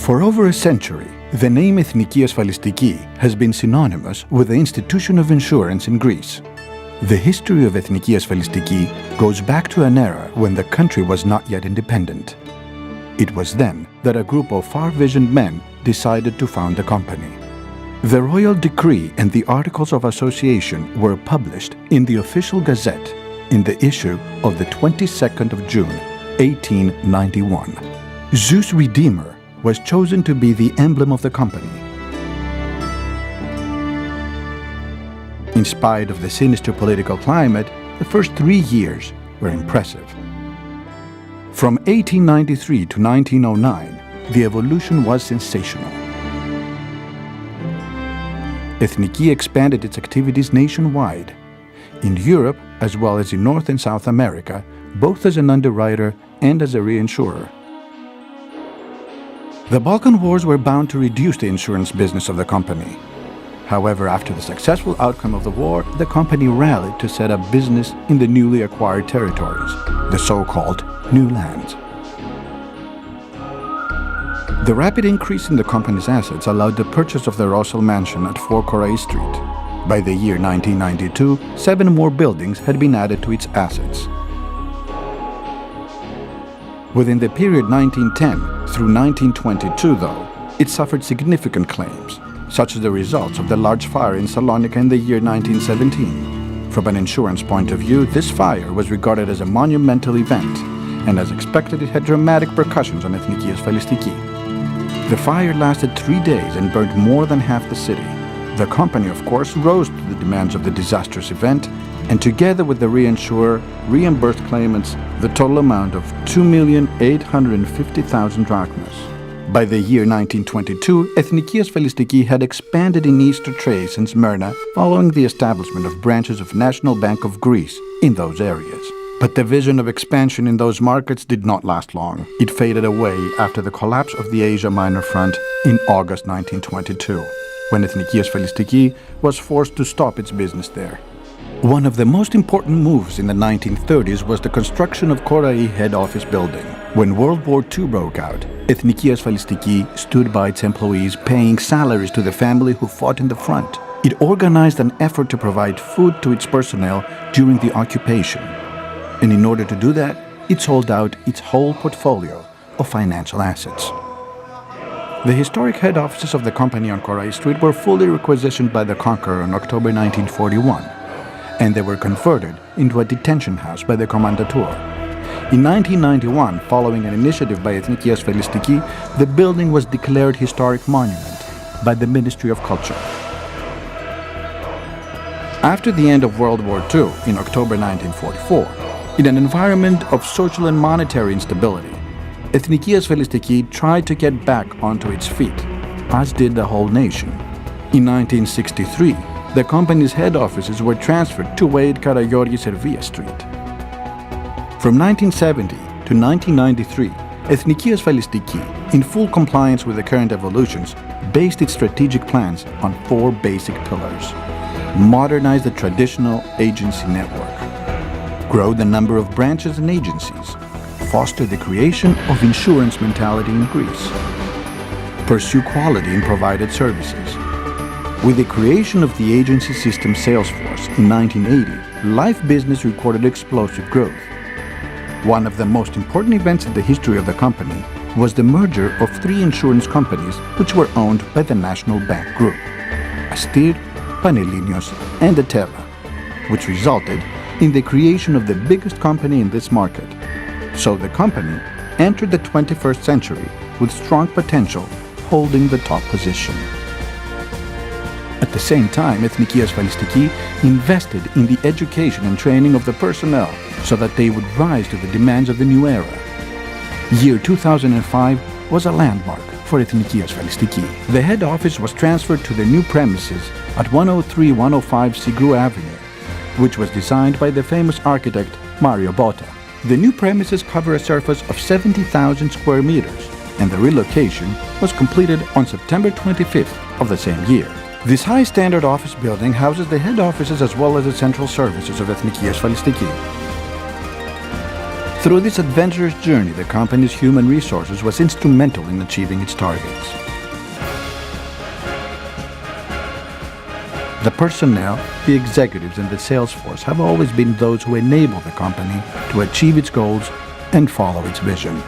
For over a century, the name Ethniki has been synonymous with the institution of insurance in Greece. The history of Ethniki goes back to an era when the country was not yet independent. It was then that a group of far-visioned men decided to found a company. The royal decree and the articles of association were published in the official gazette in the issue of the 22nd of June, 1891. Zeus Redeemer was chosen to be the emblem of the company. In spite of the sinister political climate, the first 3 years were impressive. From 1893 to 1909, the evolution was sensational. Ethniki expanded its activities nationwide, in Europe as well as in North and South America, both as an underwriter and as a reinsurer. The Balkan Wars were bound to reduce the insurance business of the company. However, after the successful outcome of the war, the company rallied to set up business in the newly acquired territories, the so-called New Lands. The rapid increase in the company's assets allowed the purchase of the Rossel Mansion at 4 Korai Street. By the year 1992, 7 more buildings had been added to its assets. Within the period 1910 through 1922, though, it suffered significant claims, such as the results of the large fire in Salonika in the year 1917. From an insurance point of view, this fire was regarded as a monumental event, and as expected, it had dramatic repercussions on Ethniki Asfalistiki. The fire lasted 3 days and burned more than half the city. The company, of course, rose to the demands of the disastrous event, and together with the reinsurer, reimbursed claimants the total amount of 2,850,000 drachmas. By the year 1922, Ethniki Asfalistiki had expanded in Easter Thrace and Smyrna following the establishment of branches of National Bank of Greece in those areas. But the vision of expansion in those markets did not last long. It faded away after the collapse of the Asia Minor Front in August 1922, when Ethniki Asfalistiki was forced to stop its business there. One of the most important moves in the 1930s was the construction of Korai head office building. When World War II broke out, Ethniki Asfalistiki stood by its employees, paying salaries to the family who fought in the front. It organized an effort to provide food to its personnel during the occupation. And in order to do that, it sold out its whole portfolio of financial assets. The historic head offices of the company on Korai Street were fully requisitioned by the conqueror in October 1941, and they were converted into a detention house by the Kommandantur. In 1991, following an initiative by Ethniki Asfalistiki, the building was declared historic monument by the Ministry of Culture. After the end of World War II in October 1944, in an environment of social and monetary instability, Ethniki Asfalistiki tried to get back onto its feet, as did the whole nation. In 1963, the company's head offices were transferred to 8 Karagiorgi Servia Street. From 1970 to 1993, Ethniki Asfalistiki, in full compliance with the current evolutions, based its strategic plans on 4 basic pillars. Modernize the traditional agency network. Grow the number of branches and agencies. Foster the creation of insurance mentality in Greece. Pursue quality in provided services. With the creation of the agency system Salesforce in 1980, life business recorded explosive growth. One of the most important events in the history of the company was the merger of 3 insurance companies which were owned by the National Bank Group, Astir, Panellinios, and Etela, which resulted in the creation of the biggest company in this market. So the company entered the 21st century with strong potential, holding the top position. At the same time, Ethniki Asfalistiki invested in the education and training of the personnel so that they would rise to the demands of the new era. Year 2005 was a landmark for Ethniki Asfalistiki. The head office was transferred to the new premises at 103-105 Sigru Avenue, which was designed by the famous architect Mario Botta. The new premises cover a surface of 70,000 square meters, and the relocation was completed on September 25th of the same year. This high-standard office building houses the head offices as well as the central services of Ethniki Asfalistiki. Through this adventurous journey, the company's human resources was instrumental in achieving its targets. The personnel, the executives, and the sales force have always been those who enable the company to achieve its goals and follow its vision.